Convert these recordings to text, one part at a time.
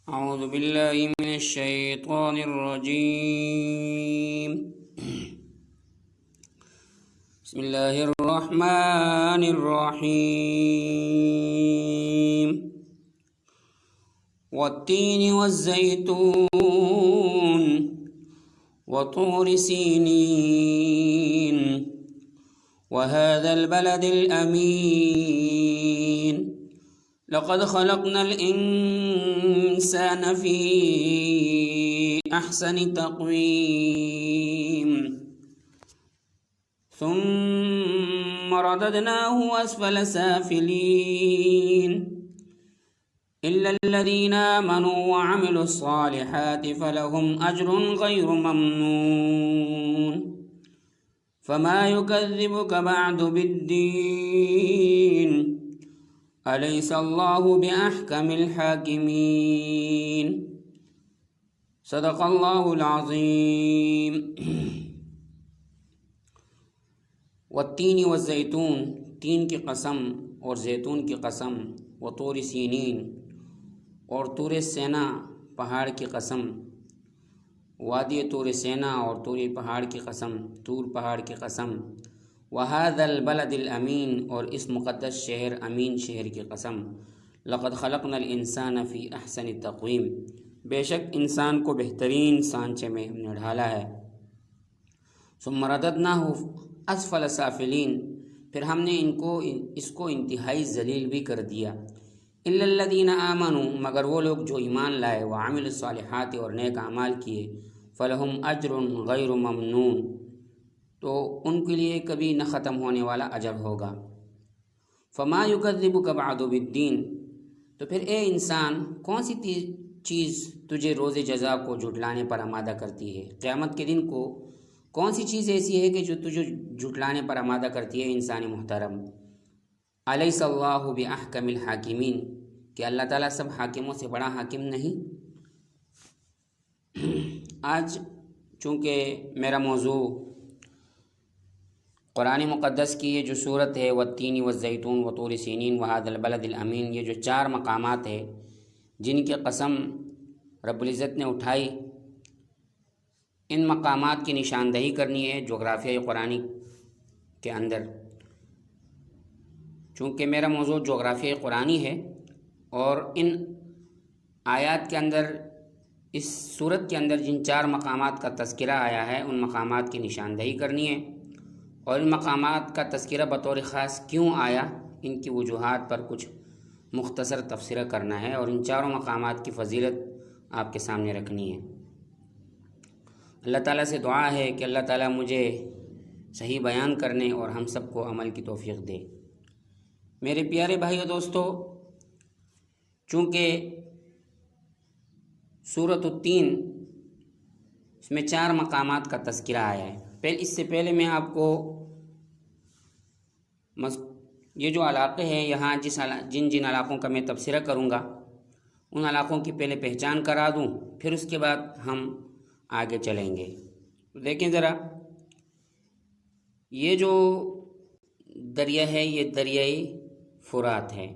أعوذ بالله من الشيطان الرجيم. بسم الله الرحمن الرحيم. والتين والزيتون وطور سينين وهذا البلد الأمين لقد خلقنا الإنسان في أحسن تقويم ثم رددناه أسفل سافلين إلا الذين آمنوا وعملوا الصالحات فلهم أجر غير ممنون فما يكذبك بعد بالدين أليس الله بأحكم الحاكمين. صدق اللہ العظیم. والتین والزیتون، تین کی قسم اور زیتون کی قسم، وطور سینین اور طور سینا پہاڑ کی قسم، وادی طور سینا اور طور پہاڑ کی قسم، طور پہاڑ کی قسم، وهذا البلد الامین اور اس مقدس شہر امین شہر کی قسم، لقد خلقنا الانسان فی احسن تقویم، بے شک انسان کو بہترین سانچے میں ہم نے ڈھالا ہے. ثم رددناہ اسفل سافلین، پھر ہم نے اس کو انتہائی ذلیل بھی کر دیا. الا الذین آمنوا، مگر وہ لوگ جو ایمان لائے، وعملوا الصالحات اور نیک اعمال کیے، فلہم اجر غیر ممنون، تو ان کے لیے کبھی نہ ختم ہونے والا اجر ہوگا. فما یکذبک بعد بالدین، تو پھر اے انسان کون سی چیز تجھے روز جزا کو جھٹلانے پر آمادہ کرتی ہے؟ قیامت کے دن کو کون سی چیز ایسی ہے کہ جو تجھے جھٹلانے پر آمادہ کرتی ہے انسان محترم؟ الیس اللہ باحکم الحاکمین، کہ اللہ تعالیٰ سب حاکموں سے بڑا حاکم نہیں؟ آج چونکہ میرا موضوع قرآن مقدس کی یہ جو صورت ہے، والتین والزیتون وطور سینین وہذا البلد الامین، یہ جو 4 مقامات ہے جن کی قسم رب العزت نے اٹھائی، ان مقامات کی نشاندہی کرنی ہے جغرافیہ قرآنی کے اندر. چونکہ میرا موضوع جغرافیہ قرآنی ہے اور ان آیات کے اندر، اس صورت کے اندر جن 4 مقامات کا تذکرہ آیا ہے ان مقامات کی نشاندہی کرنی ہے، اور ان مقامات کا تذکرہ بطور خاص کیوں آیا، ان کی وجوہات پر کچھ مختصر تبصرہ کرنا ہے، اور ان 4 مقامات کی فضیلت آپ کے سامنے رکھنی ہے. اللہ تعالیٰ سے دعا ہے کہ اللہ تعالیٰ مجھے صحیح بیان کرنے اور ہم سب کو عمل کی توفیق دے. میرے پیارے بھائی و دوستو، چونکہ سورۃ التین اس میں 4 مقامات کا تذکرہ آیا ہے، اس سے پہلے میں آپ کو یہ جو علاقے ہیں یہاں جن علاقوں کا میں تبصرہ کروں گا ان علاقوں کی پہلے پہچان کرا دوں، پھر اس کے بعد ہم آگے چلیں گے. دیکھیں ذرا، یہ جو دریا ہے یہ دریائے فرات ہے،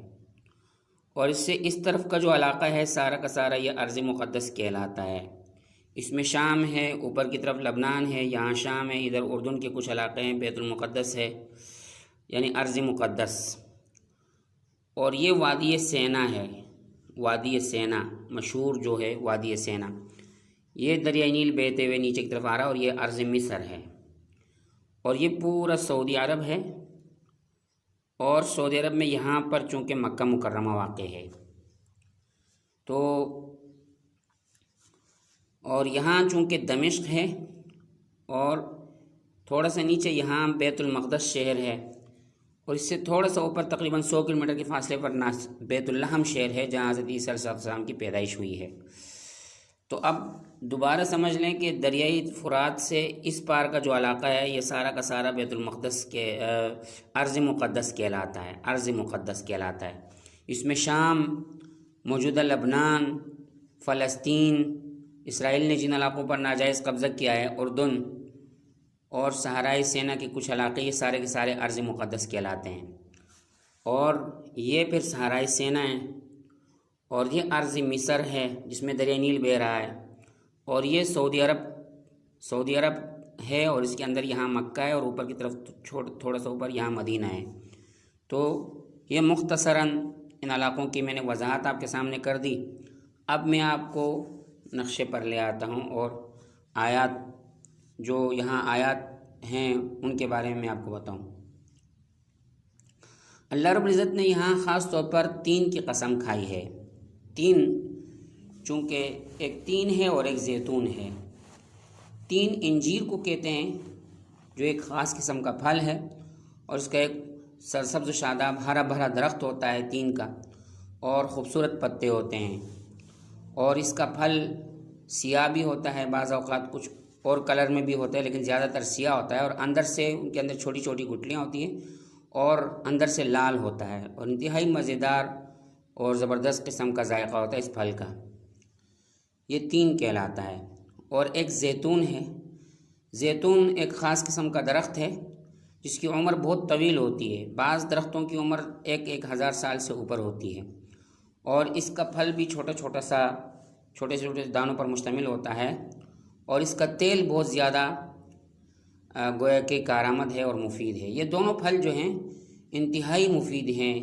اور اس سے اس طرف کا جو علاقہ ہے سارا کا سارا یہ ارض مقدس کہلاتا ہے. اس میں شام ہے، اوپر کی طرف لبنان ہے، یہاں شام ہے، ادھر اردن کے کچھ علاقے ہیں، بیت المقدس ہے، یعنی ارض مقدس. اور یہ وادی سینا ہے، وادی سینا مشہور جو ہے وادی سینا، یہ دریائے نیل بہتے ہوئے نیچے کی طرف آ رہا ہے، اور یہ ارض مصر ہے، اور یہ پورا سعودی عرب ہے. اور سعودی عرب میں یہاں پر چونکہ مکہ مکرمہ واقع ہے، تو اور یہاں چونکہ دمشق ہے، اور تھوڑا سا نیچے یہاں بیت المقدس شہر ہے، اور اس سے تھوڑا سا اوپر تقریباً 100 کلومیٹر کے فاصلے پر بیت اللحم شہر ہے جہاں حضرت عیسیٰ علیہ السلام کی پیدائش ہوئی ہے. تو اب دوبارہ سمجھ لیں کہ دریائے فرات سے اس پار کا جو علاقہ ہے یہ سارا کا سارا بیت المقدس کے ارض مقدس کہلاتا ہے، ارض مقدس کہلاتا ہے. اس میں شام، موجودہ لبنان، فلسطین، اسرائیل نے جن علاقوں پر ناجائز قبضہ کیا ہے، اردن اور صحرائے سینا کے کچھ علاقے، یہ سارے کے سارے ارض مقدس کہلاتے ہیں. اور یہ پھر صحرائے سینا ہیں، اور یہ ارض مصر ہے جس میں دریا نیل بہہ رہا ہے، اور یہ سعودی عرب ہے، اور اس کے اندر یہاں مکہ ہے، اور اوپر کی طرف تھوڑا سا اوپر یہاں مدینہ ہے۔ تو یہ مختصراً ان علاقوں کی میں نے وضاحت آپ کے سامنے کر دی۔ اب میں آپ کو نقشے پر لے آتا ہوں اور آیات، جو یہاں آیات ہیں ان کے بارے میں آپ کو بتاؤں۔ اللہ رب العزت نے یہاں خاص طور پر تین کی قسم کھائی ہے۔ تین، چونکہ ایک تین ہے اور ایک زیتون ہے۔ تین انجیر کو کہتے ہیں، جو ایک خاص قسم کا پھل ہے، اور اس کا ایک سرسبز و شاداب ہرا بھرا درخت ہوتا ہے تین کا، اور خوبصورت پتے ہوتے ہیں، اور اس کا پھل سیاہ بھی ہوتا ہے، بعض اوقات کچھ اور کلر میں بھی ہوتا ہے، لیکن زیادہ تر سیاہ ہوتا ہے، اور اندر سے ان کے اندر چھوٹی چھوٹی گٹلیاں ہوتی ہیں، اور اندر سے لال ہوتا ہے، اور انتہائی مزیدار اور زبردست قسم کا ذائقہ ہوتا ہے اس پھل کا۔ یہ تین کہلاتا ہے۔ اور ایک زیتون ہے۔ زیتون ایک خاص قسم کا درخت ہے جس کی عمر بہت طویل ہوتی ہے، بعض درختوں کی عمر 1000 سال سے اوپر ہوتی ہے، اور اس کا پھل بھی چھوٹے چھوٹے دانوں پر مشتمل ہوتا ہے، اور اس کا تیل بہت زیادہ گویا کہ کارآمد ہے اور مفید ہے۔ یہ دونوں پھل جو ہیں انتہائی مفید ہیں،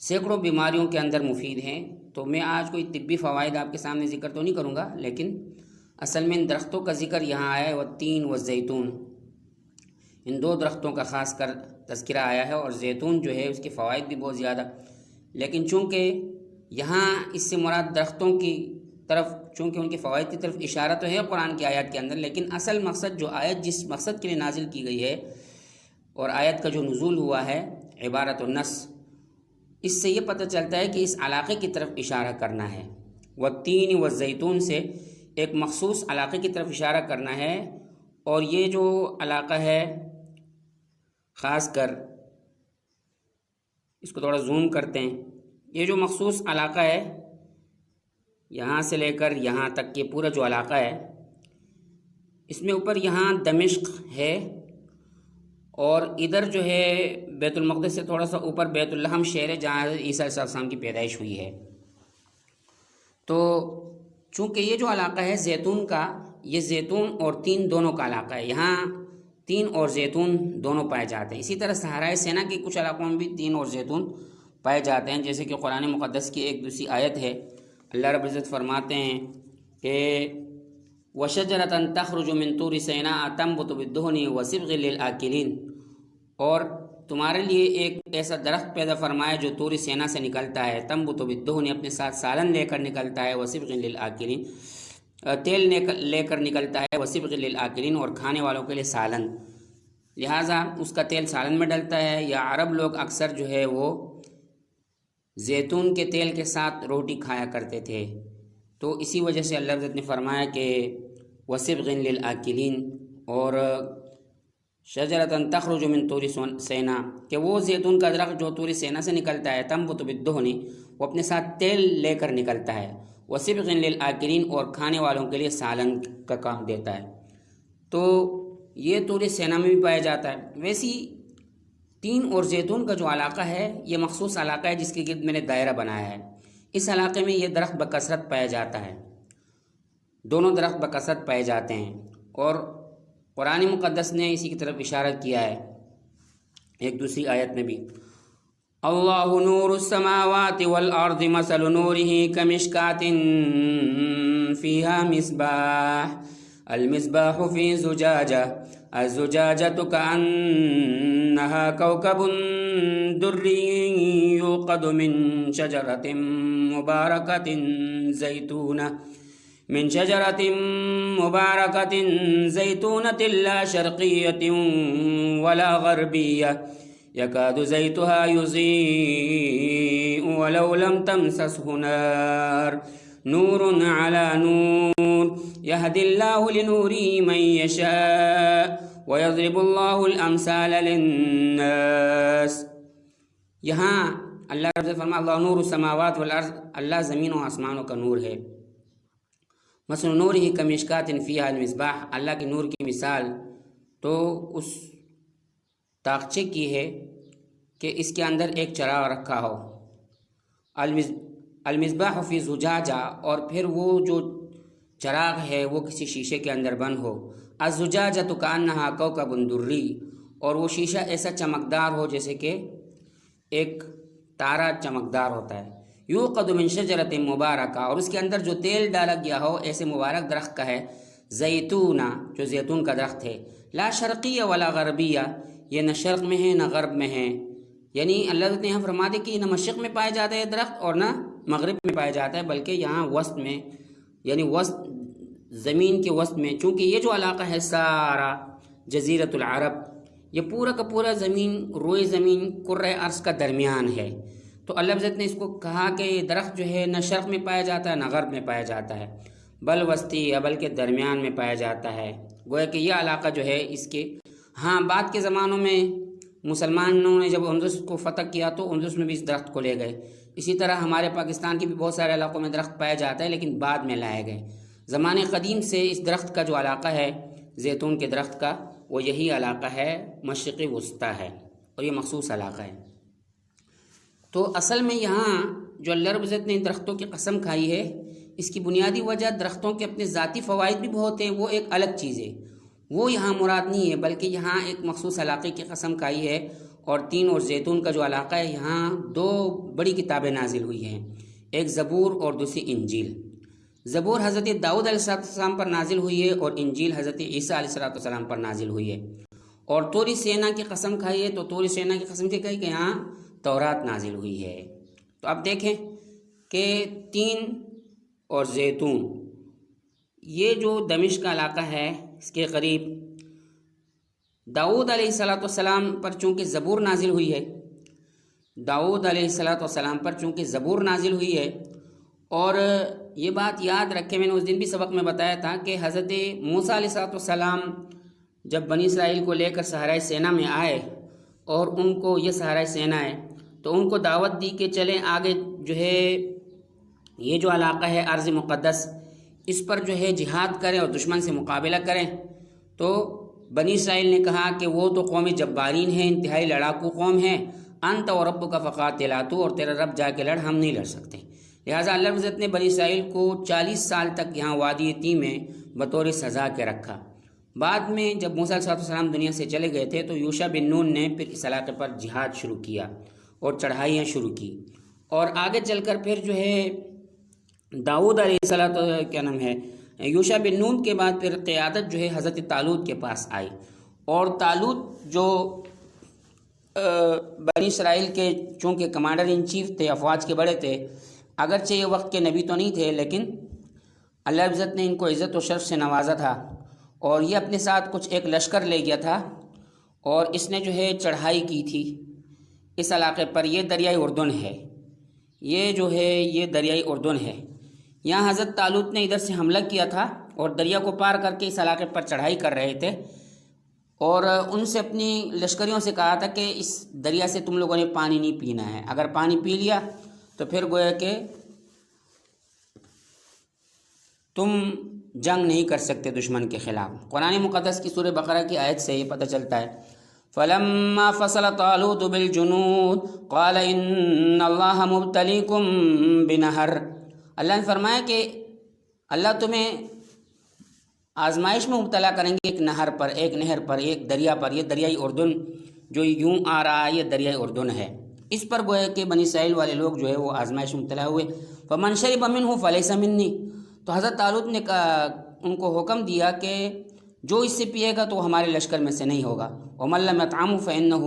سینکڑوں بیماریوں کے اندر مفید ہیں۔ تو میں آج کوئی طبی فوائد آپ کے سامنے ذکر تو نہیں کروں گا، لیکن اصل میں ان درختوں کا ذکر یہاں آیا ہے، والتین والزیتون، ان دو درختوں کا خاص کر تذکرہ آیا ہے، اور زیتون جو ہے اس کے فوائد بھی بہت زیادہ، لیکن چونکہ یہاں اس سے مراد درختوں کی طرف، چونکہ ان کے فوائد کی طرف اشارہ تو ہے قرآن کی آیات کے اندر، لیکن اصل مقصد جو آیت جس مقصد کے لیے نازل کی گئی ہے، اور آیت کا جو نزول ہوا ہے عبارت النص، اس سے یہ پتہ چلتا ہے کہ اس علاقے کی طرف اشارہ کرنا ہے۔ والتین والزیتون سے ایک مخصوص علاقے کی طرف اشارہ کرنا ہے، اور یہ جو علاقہ ہے خاص کر، اس کو تھوڑا زوم کرتے ہیں، یہ جو مخصوص علاقہ ہے یہاں سے لے کر یہاں تک کے پورا جو علاقہ ہے، اس میں اوپر یہاں دمشق ہے، اور ادھر جو ہے بیت المقدس سے تھوڑا سا اوپر بیت اللحم شہر ہے جہاں عیسیٰ علیہ السلام کی پیدائش ہوئی ہے۔ تو چونکہ یہ جو علاقہ ہے زیتون کا، یہ زیتون اور تین دونوں کا علاقہ ہے، یہاں تین اور زیتون دونوں پائے جاتے ہیں۔ اسی طرح صحرائے سینا کے کچھ علاقوں میں بھی تین اور زیتون پائے جاتے ہیں، جیسے کہ قرآن مقدس کی ایک دوسری آیت ہے، اللہ رب العزت فرماتے ہیں کہ وَشَجَرَةً تَخْرُجُ مِن طُورِ سِينَاءَ تَنبُتُ بِالدُّهْنِ وَصِبْغٍ لِلْآكِلِينَ، اور تمہارے لیے ایک ایسا درخت پیدا فرمایا جو طور سینا سے نکلتا ہے، تنبت بالدہن، اپنے ساتھ سالن لے کر نکلتا ہے، وصبغ للآکلین، تیل لے کر نکلتا ہے، وصبغ للآکلین، اور کھانے والوں کے لیے سالن، لہٰذا اس کا تیل سالن میں ڈلتا ہے۔ یا عرب لوگ اکثر جو ہے وہ زیتون کے تیل کے ساتھ روٹی کھایا کرتے تھے، تو اسی وجہ سے اللہ عزت نے فرمایا کہ وصبغ للآکلین، اور شجرۃ تخرج من طور سینا، کہ وہ زیتون کا درخت جو طور سینا سے نکلتا ہے، تنبت بالدہن، وہ اپنے ساتھ تیل لے کر نکلتا ہے، وصبغ للآکلین، اور کھانے والوں کے لیے سالن کا کام دیتا ہے۔ تو یہ طور سینا میں بھی پایا جاتا ہے۔ ویسی تین اور زیتون کا جو علاقہ ہے یہ مخصوص علاقہ ہے جس کے گرد میں نے دائرہ بنایا ہے۔ اس علاقے میں یہ درخت بکثرت پایا جاتا ہے، دونوں درخت بکثرت پائے جاتے ہیں، اور قرآن مقدس نے اسی کی طرف اشارہ کیا ہے ایک دوسری آیت میں بھی، اللہ نور السماوات والارض مثل نورہ کمشکات فیہا مصباح، المصباح فی زجاجہ، الزجاجۃ کأنہا کوکب دری یوقد من شجرۃ مبارکۃ زیتونہ، من شجرۃ مبارکۃ زیتونۃ لا شرقیۃ ولا غربیہ، یکاد زیتها یضیء ولو لم تمسسہ نار، نور علی نور، یہدی اللہ لنورہ من یشاء ویضرب اللہ الامثال للناس۔ یہاں اللہ رب فرمایا اللہ نور السماوات والارض، اللہ زمین و آسمانوں کا نور ہے، مثل نورہ کمشکات فیہا المصباح، اللہ کے نور کی مثال تو اس تاخچے کی ہے کہ اس کے اندر ایک چراغ رکھا ہو، المصباح فی زجاجہ، اور پھر وہ جو چراغ ہے وہ کسی شیشے کے اندر بند ہو، الزجاجۃ کأنہا کوکب دری، اور وہ شیشہ ایسا چمکدار ہو جیسے کہ ایک تارا چمکدار ہوتا ہے، یوقد من شجرۃ مبارکہ، اور اس کے اندر جو تیل ڈالا گیا ہو ایسے مبارک درخت کا ہے، زیتونہ، جو زیتون کا درخت ہے، لا شرقیہ ولا غربیہ، یہ نہ شرق میں ہے نہ غرب میں ہے، یعنی اللہ نے یہاں فرما دے کہ نہ مشرق میں پایا جاتا ہے درخت اور نہ مغرب میں پایا جاتا ہے، بلکہ یہاں وسط میں، یعنی وسط، زمین کے وسط میں، چونکہ یہ جو علاقہ ہے سارا جزیرۃ العرب، یہ پورا کا پورا زمین، روئے زمین کرۂ ارض کا درمیان ہے، تو اللہ عزت نے اس کو کہا کہ یہ درخت جو ہے نہ شرق میں پایا جاتا ہے نہ غرب میں پایا جاتا ہے، بل وسطی، بلکہ درمیان میں پایا جاتا ہے، گویا کہ یہ علاقہ جو ہے اس کے، ہاں بعد کے زمانوں میں مسلمانوں نے جب اندلس کو فتح کیا تو اندلس میں بھی اس درخت کو لے گئے، اسی طرح ہمارے پاکستان کے بھی بہت سارے علاقوں میں درخت پایا جاتا ہے لیکن بعد میں لائے گئے۔ زمانے قدیم سے اس درخت کا جو علاقہ ہے زیتون کے درخت کا، وہ یہی علاقہ ہے، مشرق وسطیٰ ہے، اور یہ مخصوص علاقہ ہے۔ تو اصل میں یہاں جو اللہ رب العزت نے ان درختوں کی قسم کھائی ہے، اس کی بنیادی وجہ درختوں کے اپنے ذاتی فوائد بھی بہت ہیں، وہ ایک الگ چیز ہے، وہ یہاں مراد نہیں ہے، بلکہ یہاں ایک مخصوص علاقے کی قسم کھائی ہے، اور تین، اور زیتون کا جو علاقہ ہے یہاں دو بڑی کتابیں نازل ہوئی ہیں، ایک زبور اور دوسری انجیل۔ زبور حضرت داؤد علیہ السلام پر نازل ہوئی ہے اور انجیل حضرت عیسیٰ علیہ السلام پر نازل ہوئی ہے، اور طور سینا کی قسم کھائی ہے تو طور سینا کی قسم سے کہی کہ یہاں تورات نازل ہوئی ہے۔ تو اب دیکھیں کہ تین اور زیتون، یہ جو دمشق کا علاقہ ہے اس کے قریب، داؤد علیہ السلام پر چونکہ زبور نازل ہوئی ہے، داؤد علیہ السلام پر چونکہ زبور نازل ہوئی ہے، اور یہ بات یاد رکھے، میں نے اس دن بھی سبق میں بتایا تھا کہ حضرت موسیٰ علیہ السلام جب بنی اسرائیل کو لے کر صحرائے سینا میں آئے اور ان کو، یہ صحرائے سینا ہے، تو ان کو دعوت دی کہ چلیں آگے جو ہے یہ جو علاقہ ہے ارض مقدس، اس پر جو ہے جہاد کریں اور دشمن سے مقابلہ کریں، تو بنی اسرائیل نے کہا کہ وہ تو قوم جبارین ہیں، انتہائی لڑاکو قوم ہے، انت و ربک فقاتلا، تو اور تیرا رب جا کے لڑ، ہم نہیں لڑ سکتے۔ لہٰذا اللہ عزت نے بنی اسرائیل کو 40 سال تک یہاں وادی تیہ میں بطور سزا کے رکھا۔ بعد میں جب موسیٰ علیہ السلام دنیا سے چلے گئے تھے تو یوشع بن نون نے پھر اس علاقے پر جہاد شروع کیا اور چڑھائیاں شروع کی، اور آگے چل کر پھر جو ہے داؤد علیہ السلام یوشع بن نون کے بعد پھر قیادت جو ہے حضرت طالوت کے پاس آئی، اور طالوت جو بنی اسرائیل کے چونکہ کمانڈر ان چیف تھے، افواج کے بڑے تھے، اگرچہ یہ وقت کے نبی تو نہیں تھے لیکن اللہ عزت نے ان کو عزت و شرف سے نوازا تھا، اور یہ اپنے ساتھ کچھ ایک لشکر لے گیا تھا، اور اس نے جو ہے چڑھائی کی تھی اس علاقے پر۔ یہ دریائے اردن ہے، یہ جو ہے یہ دریائے اردن ہے، یہاں حضرت طالوت نے ادھر سے حملہ کیا تھا اور دریا کو پار کر کے اس علاقے پر چڑھائی کر رہے تھے، اور ان سے اپنی لشکریوں سے کہا تھا کہ اس دریا سے تم لوگوں نے پانی نہیں پینا ہے، اگر پانی پی لیا تو پھر گویا کہ تم جنگ نہیں کر سکتے دشمن کے خلاف۔ قرآن مقدس کی سورہ بقرہ کی آیت سے یہ پتہ چلتا ہے، فَلَمَّا فَصَلَ طَالُوتُ بِالْجُنُودِ قَالَ إِنَّ اللَّهَ مُبْتَلِيكُمْ بِنَهَرٍ، اللہ نے فرمایا کہ اللہ تمہیں آزمائش میں مبتلا کریں گے ایک نہر پر، ایک نہر پر، ایک دریا پر، یہ دریائے اردن جو یوں آ رہا ہے، یہ دریائے اردن ہے، اس پر گویا کہ بنی اسرائیل والے لوگ جو ہے وہ آزمائش میں مبتلا ہوئے۔ فَمَنْ شَرِبَ مِنْهُ فَلَيْسَ مِنِّي، تو حضرت طالوت نے ان کو حکم دیا کہ جو اس سے پیے گا تو ہمارے لشکر میں سے نہیں ہوگا، وَمَن لَّمْ يَطْعَمْهُ فَإِنَّهُ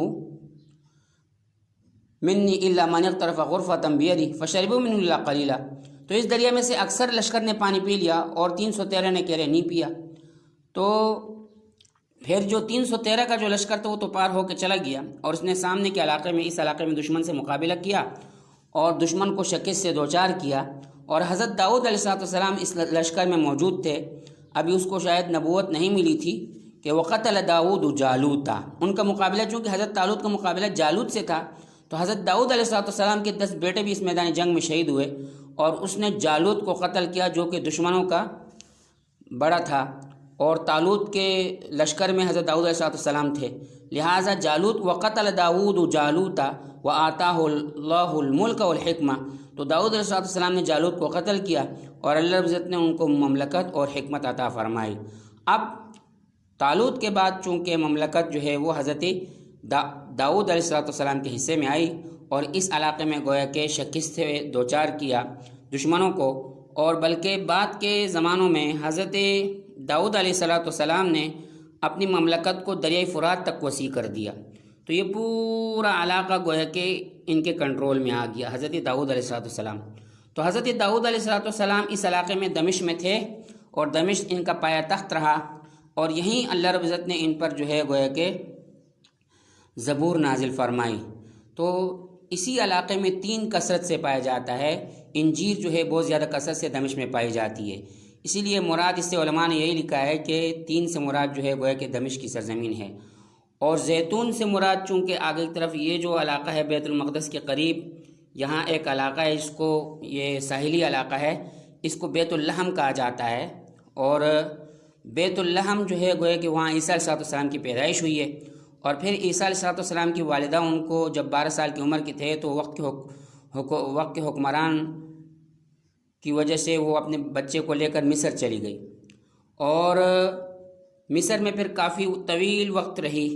مِنِّي إِلَّا مَنِ اغْتَرَفَ غُرْفَةً بِيَدِهِ فَشَرِبُوا مِنْهُ إِلَّا قَلِيلًا، تو اس دریا میں سے اکثر لشکر نے پانی پی لیا اور 313 نے کہہ رہے نہیں پیا، تو پھر جو 313 کا جو لشکر تھا وہ تو پار ہو کے چلا گیا، اور اس نے سامنے کے علاقے میں، اس علاقے میں دشمن سے مقابلہ کیا اور دشمن کو شکست سے دوچار کیا، اور حضرت داؤد علیہ السلام اس لشکر میں موجود تھے، ابھی اس کو شاید نبوت نہیں ملی تھی کہ وَقَتَلَ داؤد جالوتا، ان کا مقابلہ چونکہ حضرت طالوت کا مقابلہ جالوت سے تھا، تو حضرت داؤد علیہ السلام کے 10 بیٹے بھی اس میدان جنگ میں شہید ہوئے، اور اس نے جالوت کو قتل کیا جو کہ دشمنوں کا بڑا تھا، اور طالوت کے لشکر میں حضرت داؤد علیہ السلام تھے، لہٰذا جالوت وَقَتَلَ داؤد جالوتا وَآتَاهُ اللَّهُ الْمُلْكَ وَالْحِكْمَةَ، تو تو داؤد علیہ السلام نے جالوت کو قتل کیا اور اللہ رب العزت نے ان کو مملکت اور حکمت عطا فرمائی۔ اب طالوت کے بعد چونکہ مملکت جو ہے وہ حضرت داؤد علیہ السلام کے حصے میں آئی اور اس علاقے میں گویا کہ شکست سے دوچار کیا دشمنوں کو، اور بلکہ بعد کے زمانوں میں حضرت داؤد علیہ السلام نے اپنی مملکت کو دریائے فرات تک وسیع کر دیا، تو یہ پورا علاقہ گویا کہ ان کے کنٹرول میں آ گیا حضرت داؤد علیہ السلام۔ تو حضرت داؤد علیہ السلام اس علاقے میں دمشق میں تھے اور دمشق ان کا پایہ تخت رہا، اور یہیں اللہ رب العزت نے ان پر جو ہے گویا کہ زبور نازل فرمائی۔ تو اسی علاقے میں 3 کثرت سے پایا جاتا ہے، انجیل جو ہے بہت زیادہ کثرت سے دمشق میں پائی جاتی ہے، اسی لیے مراد اس سے علماء نے یہی لکھا ہے کہ 3 سے مراد جو ہے گویا کہ دمشق کی سرزمین ہے، اور زیتون سے مراد چونکہ آگے کی طرف یہ جو علاقہ ہے بیت المقدس کے قریب، یہاں ایک علاقہ ہے، اس کو یہ ساحلی علاقہ ہے، اس کو بیت اللحم کہا جاتا ہے، اور بیت اللحم جو ہے گویا کہ وہاں عیسیٰ علیہ السلام کی پیدائش ہوئی ہے، اور پھر عیسیٰ علیہ السلام کی والدہ ان کو جب 12 سال کی عمر کے تھے تو وقت کے حکمران کی وجہ سے وہ اپنے بچے کو لے کر مصر چلی گئی، اور مصر میں پھر کافی طویل وقت رہی،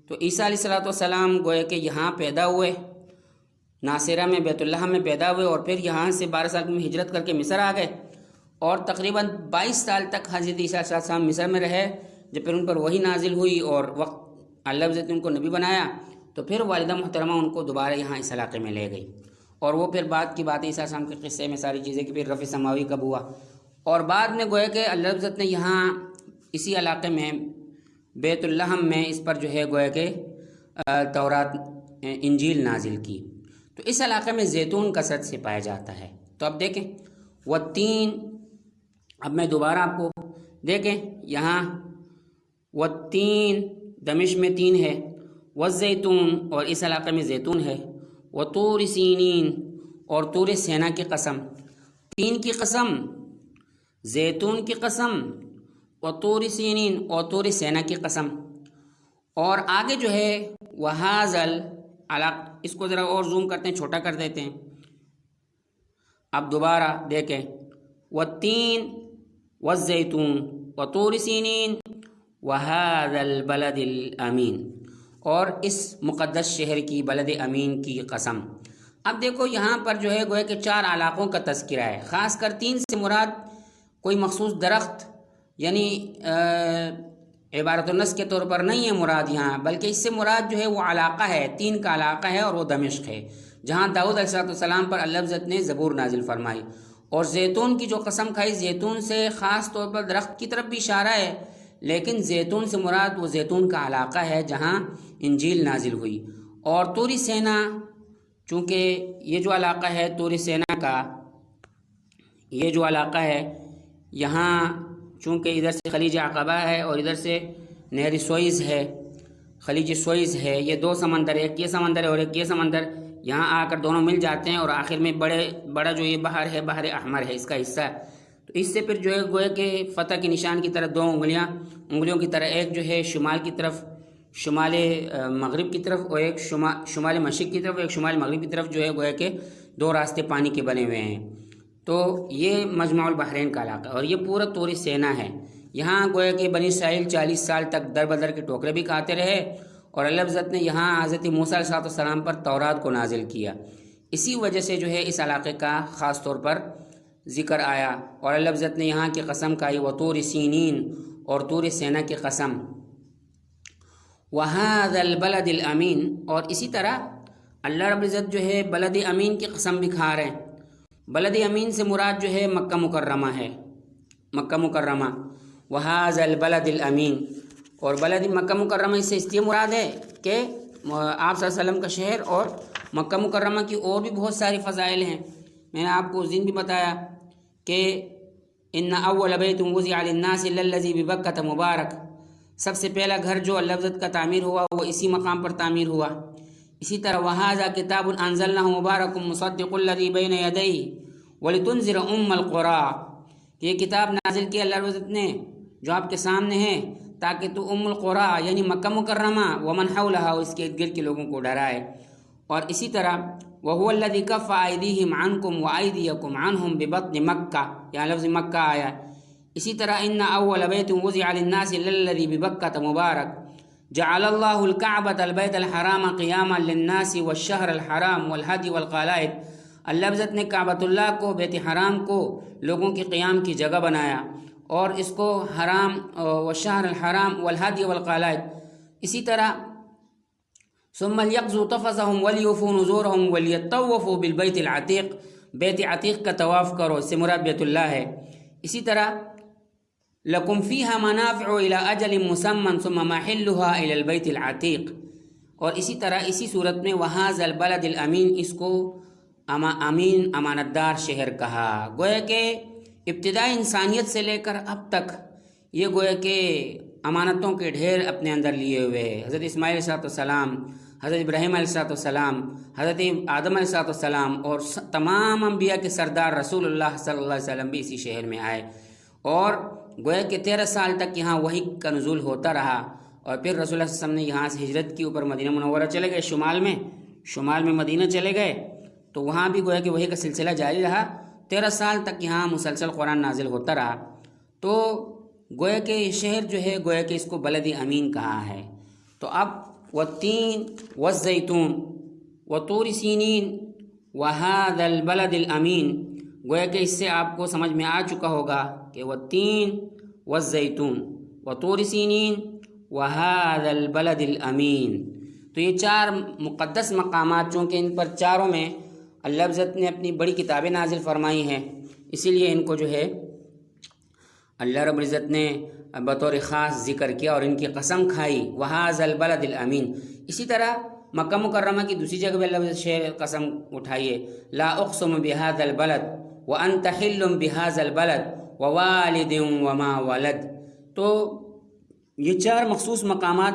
تو عیسیٰ علیہ السلام گویا کہ یہاں پیدا ہوئے، ناصرہ میں بیت اللہ میں پیدا ہوئے، اور پھر یہاں سے 12 سال میں ہجرت کر کے مصر آ گئے، اور تقریباً 22 سال تک حضرت عیسیٰ علیہ السلام مصر میں رہے، جب پھر ان پر وہی نازل ہوئی اور وقت اللہ عز و جل نے ان کو نبی بنایا، تو پھر والدہ محترمہ ان کو دوبارہ یہاں اس علاقے میں لے گئی، اور وہ پھر بعد کی بات عیسیٰ علیہ السلام کے قصے میں ساری چیزیں کہ پھر رفع سماوی کب ہوا، اور بعد میں گویا کہ اللہ عز و جل نے یہاں اسی علاقے میں بیت اللحم میں اس پر جو ہے گویا کہ تورات انجیل نازل کی۔ تو اس علاقے میں زیتون کثرت سے پایا جاتا ہے۔ تو اب دیکھیں والتین، اب میں دوبارہ آپ کو دیکھیں یہاں والتین دمشق میں 3 ہے، والزیتون اور اس علاقے میں زیتون ہے، وطور سینین اور طور سینا کی قسم، 3 کی قسم، زیتون کی قسم، وطور سینین اور طور سینا کی قسم، اور آگے جو ہے وہازل علاقہ، اس کو ذرا اور زوم کرتے ہیں، چھوٹا کر دیتے ہیں۔ اب دوبارہ دیکھیں والتین والزیتون وطور سینین وہذا البلد الامین، اور اس مقدس شہر کی بلد امین کی قسم۔ اب دیکھو یہاں پر جو ہے گویا کہ 4 علاقوں کا تذکرہ ہے، خاص کر 3 سے مراد کوئی مخصوص درخت یعنی عبارت النص کے طور پر نہیں ہے مراد یہاں، بلکہ اس سے مراد جو ہے وہ علاقہ ہے، 3 کا علاقہ ہے، اور وہ دمشق ہے جہاں داؤد علیہ السلام پر اللہ عز و جل نے زبور نازل فرمائی۔ اور زیتون کی جو قسم کھائی، زیتون سے خاص طور پر درخت کی طرف بھی اشارہ ہے، لیکن زیتون سے مراد وہ زیتون کا علاقہ ہے جہاں انجیل نازل ہوئی۔ اور طور سینا، چونکہ یہ جو علاقہ ہے طور سینا کا، یہ جو علاقہ ہے یہاں چونکہ ادھر سے خلیج عقبہ ہے اور ادھر سے نہر سوئز ہے، خلیج سوئز ہے، یہ 2 سمندر، ایک یہ سمندر ہے اور ایک یہ سمندر، یہاں آ کر دونوں مل جاتے ہیں، اور آخر میں بڑا جو یہ بحر ہے، بحر احمر ہے اس کا حصہ، تو اس سے پھر جو ہے گویا کہ فتح کے نشان کی طرح 2 انگلیوں کی طرح، ایک جو ہے شمال کی طرف، شمال مغرب کی طرف، اور ایک شمال مشرق کی طرف، ایک شمال مغرب کی طرف جو ہے گویا کہ 2 راستے پانی کے بنے ہوئے ہیں۔ تو یہ مجمع البحرین کا علاقہ، اور یہ پورا طور سینا ہے۔ یہاں گویا کہ بنی اسرائیل 40 سال تک در بدر کے ٹوکرے بھی کھاتے رہے، اور اللہ عز و جل نے یہاں حضرت موسیٰ علیہ السلام پر تورات کو نازل کیا، اسی وجہ سے جو ہے اس علاقے کا خاص طور پر ذکر آیا، اور اللہ عز و جل نے یہاں کی قسم کھائی وطور سینین اور طور سینا کی قسم، وہذا البلد الامین، اور اسی طرح اللہ رب العزت جو ہے بلد امین کی قسم بھی کھا رہے ہیں۔ بلد امین سے مراد جو ہے مکہ مکرمہ ہے، مکہ مکرمہ، وہذا البلد الامین، اور بلد مکہ مکرمہ اس سے اس لیے مراد ہے کہ آپ صلی اللہ علیہ وسلم کا شہر، اور مکہ مکرمہ کی اور بھی بہت ساری فضائل ہیں۔ میں نے آپ کو اس دن بھی بتایا کہ ان اول بیت وضع للناس للذی ببکۃ مبارک، سب سے پہلا گھر جو اللہ عز و جل کا تعمیر ہوا وہ اسی مقام پر تعمیر ہوا۔ اسی طرح وہذا کتاب انزلناہ مبارک مصدق الذی بین یدیہ ولتنذر القری، یہ کتاب نازل کی اللہ رب العزت نے جو آپ کے سامنے ہے تاکہ تو القری یعنی مکہ مکرمہ ومن حولہا، اس کے ارد گرد کے لوگوں کو ڈرائے۔ اور اسی طرح وهو الذي كف أيديهم عنكم وأيديكم عنهم ببطن مکہ، یہاں لفظ مکہ آیا ہے۔ اسی طرح ان اول بیت وضع للناس للذی ببکۃ مبارک جعل اللہ الکعبۃ البیت الحرام قیاما للناس والشہر الحرام والہدی والقلائد، اللہ عزت نے کعبۃ اللہ کو، بیت حرام کو لوگوں کے قیام کی جگہ بنایا اور اس کو حرام والشہر الحرام والہدی والقلائد۔ اسی طرح ثم لیقضوا تفثهم ولیوفوا نذورهم ولیطوفوا بالبیت العتیق، بیت عتیق کا طواف کرو، اس سے مراد بیت اللہ ہے۔ اسی طرح لکم فیہا منافع الی اجل مسمى ثم محلها الی البیت العتیق، اور اسی طرح اسی صورت میں وہذا البلد الامین، اس کو امین امانت دار شہر کہا۔ گویا کہ ابتدائی انسانیت سے لے کر اب تک یہ گویا کہ امانتوں کے ڈھیر اپنے اندر لیے ہوئے، حضرت اسماعیل علیہ السلام، حضرت ابراہیم علیہ السلام، حضرت آدم علیہ السلام، اور تمام انبیاء کے سردار رسول اللہ صلی اللہ علیہ وسلم بھی اسی شہر میں آئے، اور گویا کہ 13 سال تک یہاں وحی کا نزول ہوتا رہا، اور پھر رسول اللہ صلی اللہ علیہ وسلم نے یہاں سے ہجرت کی، اوپر مدینہ منورہ چلے گئے، شمال میں مدینہ چلے گئے، تو وہاں بھی گویا کہ وحی کا سلسلہ جاری رہا، 13 سال تک یہاں مسلسل قرآن نازل ہوتا رہا۔ تو گویا کہ یہ شہر جو ہے گویا کہ اس کو بلد امین کہا ہے۔ تو اب والتین والزیتون وطور سینین وہذا البلد الامین، گویا کہ اس سے آپ کو سمجھ میں آ چکا ہوگا کہ والتین والزیتون وطور سینین وہذا البلد الامین، تو یہ 4 مقدس مقامات چونکہ ان پر چاروں میں اللہ عزت نے اپنی بڑی کتابیں نازل فرمائی ہیں، اسی لیے ان کو جو ہے اللہ رب العزت نے بطور خاص ذکر کیا اور ان کی قسم کھائی، وہذا البلد الامین۔ اسی طرح مکہ مکرمہ کی دوسری جگہ بھی اللہ عزت شہر قسم اٹھائیے، لا اقسم بہذا البلد وانت حل بہذا البلد ووالد وما ولد۔ تو یہ 4 مخصوص مقامات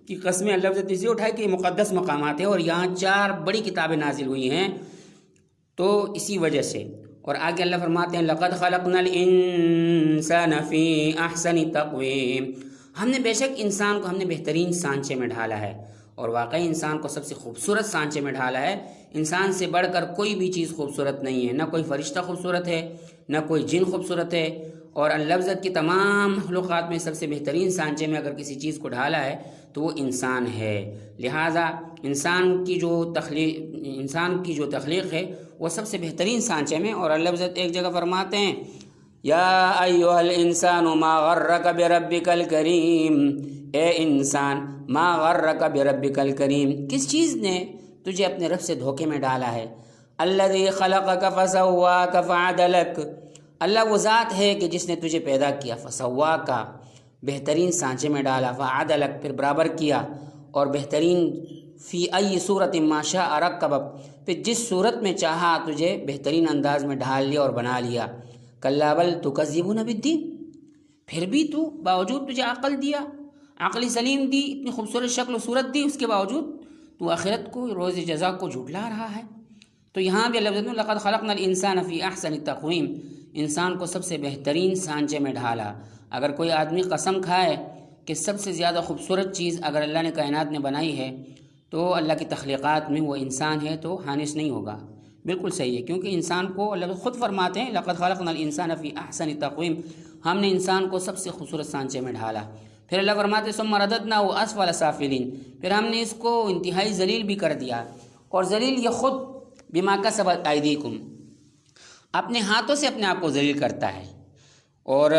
کی قسمیں اللہ عزت نے اسے اٹھائی کہ یہ مقدس مقامات ہیں، اور یہاں 4 بڑی کتابیں نازل ہوئی ہیں، تو اسی وجہ سے۔ اور آگے اللہ فرماتے ہیں لقد خلقنا الانسان فی احسن تقویم، ہم نے بے شک انسان کو ہم نے بہترین سانچے میں ڈھالا ہے، اور واقعی انسان کو سب سے خوبصورت سانچے میں ڈھالا ہے۔ انسان سے بڑھ کر کوئی بھی چیز خوبصورت نہیں ہے، نہ کوئی فرشتہ خوبصورت ہے، نہ کوئی جن خوبصورت ہے، اور اللہ عزت کی تمام مخلوقات میں سب سے بہترین سانچے میں اگر کسی چیز کو ڈھالا ہے تو وہ انسان ہے۔ لہٰذا انسان کی جو تخلیق ہے وہ سب سے بہترین سانچے میں، اور اللہ عزت ایک جگہ فرماتے ہیں یا ایھا الانسان ما غرک بربک الکریم، اے انسان ما غرک بربک الکریم، کس چیز نے تجھے اپنے رب سے دھوکے میں ڈالا ہے؟ الذی خلقک فسواک فعدلک، اللہ وہ ذات ہے کہ جس نے تجھے پیدا کیا، فسواک بہترین سانچے میں ڈالا، فعدلک پھر برابر کیا، اور بہترین فی ای صورت ما شاء رکبک پھر جس صورت میں چاہا تجھے بہترین انداز میں ڈھال لیا اور بنا لیا۔ کلا بل تکذبون بالدین، پھر بھی تو باوجود تجھے عقل دیا، عقل سلیم دی، اتنی خوبصورت شکل و صورت دی، اس کے باوجود تو آخرت کو، روز جزا کو جھٹلا رہا ہے۔ تو یہاں بھی اللہ عزت لقد خلقنا الانسان فی احسن تقویم، انسان کو سب سے بہترین سانچے میں ڈھالا۔ اگر کوئی آدمی قسم کھائے کہ سب سے زیادہ خوبصورت چیز اگر اللہ نے کائنات میں بنائی ہے تو اللہ کی تخلیقات میں وہ انسان ہے، تو حانس نہیں ہوگا، بالکل صحیح ہے، کیونکہ انسان کو اللہ خود فرماتے ہیں لقد خلقنا الانسان فی احسن تقویم، ہم نے انسان کو سب سے خوبصورت سانچے میں ڈھالا۔ پھر اللہ فرماتے ہیں ثم رددناہ اسفل سافلین، پھر ہم نے اس کو انتہائی ذلیل بھی کر دیا، اور ذلیل یہ خود بما کسبت ایدیکم، اپنے ہاتھوں سے اپنے آپ کو ذلیل کرتا ہے، اور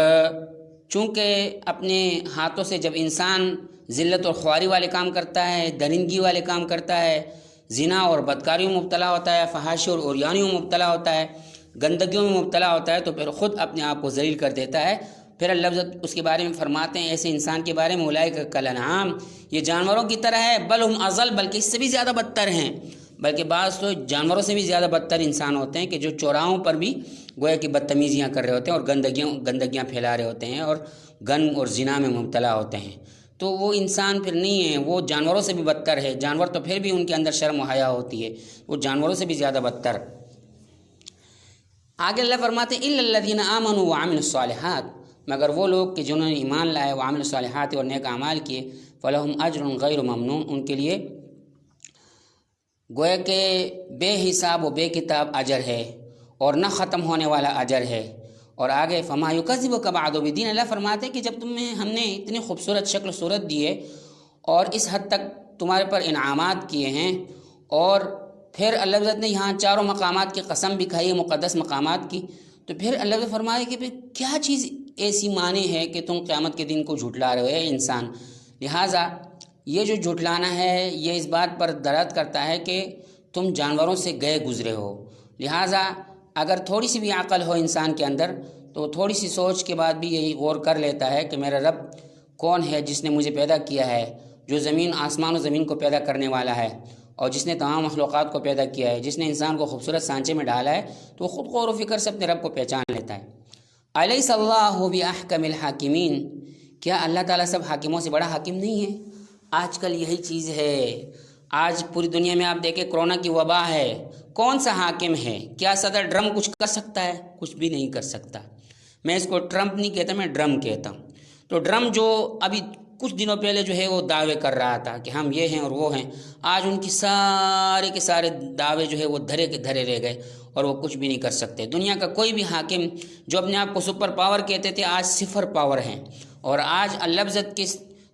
چونکہ اپنے ہاتھوں سے جب انسان ذلت اور خواری والے کام کرتا ہے، درندگی والے کام کرتا ہے، زنا اور بدکاریوں میں مبتلا ہوتا ہے، فحاشی اور عریانیوں میں مبتلا ہوتا ہے، گندگیوں میں مبتلا ہوتا ہے، تو پھر خود اپنے آپ کو ذلیل کر دیتا ہے۔ پھر اللہ اس کے بارے میں فرماتے ہیں ایسے انسان کے بارے میں اولئک کالانعام، یہ جانوروں کی طرح ہے، بل ہم اضل، بلکہ اس سے بھی زیادہ بدتر ہیں، بلکہ بعض تو جانوروں سے بھی زیادہ بدتر انسان ہوتے ہیں کہ جو چوراہوں پر بھی گویا کہ بدتمیزیاں کر رہے ہوتے ہیں اور گندگیاں پھیلا رہے ہوتے ہیں اور گن اور زنا میں مبتلا ہوتے ہیں، تو وہ انسان پھر نہیں ہے، وہ جانوروں سے بھی بدتر ہے۔ جانور تو پھر بھی ان کے اندر شرم و حیا ہوتی ہے، وہ جانوروں سے بھی زیادہ بدتر۔ آگے اللہ فرماتے ہیں الا الذین آمنوا وعملوا الصالحات، مگر وہ لوگ کہ جنہوں نے ایمان لائے، وعملوا الصالحات اور نیک اعمال کیے، فلہم اجر غیر ممنون، ان کے لیے گویا کہ بے حساب و بے کتاب اجر ہے اور نہ ختم ہونے والا اجر ہے۔ اور آگے فما یکذبک بعد بدین، اللہ فرماتے ہیں کہ جب تمہیں ہم نے اتنی خوبصورت شکل و صورت دی ہے اور اس حد تک تمہارے پر انعامات کیے ہیں، اور پھر اللہ عزت نے یہاں چاروں مقامات کی قسم بھی کھائی ہے، مقدس مقامات کی، تو پھر اللہ عزت فرمائے کہ پھر کیا چیز ایسی مانی ہے کہ تم قیامت کے دن کو جھٹلا رہے ہو اے انسان۔ لہٰذا یہ جو جھٹلانا ہے یہ اس بات پر دلالت کرتا ہے کہ تم جانوروں سے گئے گزرے ہو۔ لہٰذا اگر تھوڑی سی بھی عقل ہو انسان کے اندر تو تھوڑی سی سوچ کے بعد بھی یہی غور کر لیتا ہے کہ میرا رب کون ہے جس نے مجھے پیدا کیا ہے، جو زمین آسمان و زمین کو پیدا کرنے والا ہے، اور جس نے تمام مخلوقات کو پیدا کیا ہے، جس نے انسان کو خوبصورت سانچے میں ڈالا ہے، تو وہ خود غور و فکر سے اپنے رب کو پہچان لیتا ہے۔ الیس اللہ بأحکم الحاکمین، کیا اللہ تعالیٰ سب حاکموں سے بڑا حاکم نہیں ہے؟ آج کل یہی چیز ہے، آج پوری دنیا میں آپ دیکھیں کرونا کی وبا ہے، کون سا حاکم ہے؟ کیا صدر ٹرمپ کچھ کر سکتا ہے؟ کچھ بھی نہیں کر سکتا۔ میں اس کو ٹرمپ نہیں کہتا، میں ڈرم کہتا ہوں۔ تو ڈرم جو ابھی کچھ دنوں پہلے جو ہے وہ دعوے کر رہا تھا کہ ہم یہ ہیں اور وہ ہیں، آج ان کی سارے کے سارے دعوے جو ہے وہ دھرے کے دھرے رہ گئے اور وہ کچھ بھی نہیں کر سکتے۔ دنیا کا کوئی بھی حاکم جو اپنے آپ کو سپر پاور کہتے تھے آج صفر پاور ہیں، اور آج اللفظت کے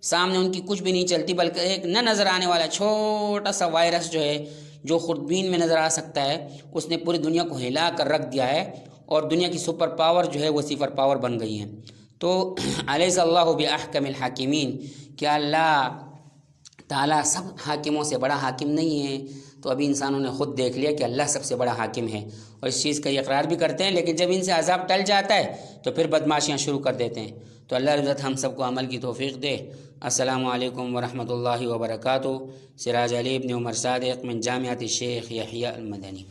سامنے ان کی کچھ بھی نہیں چلتی، بلکہ ایک نہ نظر آنے والا چھوٹا سا وائرس جو ہے جو خوردبین میں نظر آ سکتا ہے، اس نے پوری دنیا کو ہلا کر رکھ دیا ہے، اور دنیا کی سپر پاور جو ہے وہ صفر پاور بن گئی ہیں۔ تو الیس اللہ بأحکم الحاکمین، کیا اللہ تعالیٰ سب حاکموں سے بڑا حاکم نہیں ہے؟ تو ابھی انسانوں نے خود دیکھ لیا کہ اللہ سب سے بڑا حاکم ہے، اور اس چیز کا یہ اقرار بھی کرتے ہیں، لیکن جب ان سے عذاب ٹل جاتا ہے تو پھر بدماشیاں شروع کر دیتے ہیں۔ تو اللہ رضا ہم سب کو عمل کی توفیق دے۔ السلام علیکم ورحمۃ اللہ وبرکاتہ۔ سراج علی ابن عمر صادق من جامعۃ الشیخ یحییٰ المدنی۔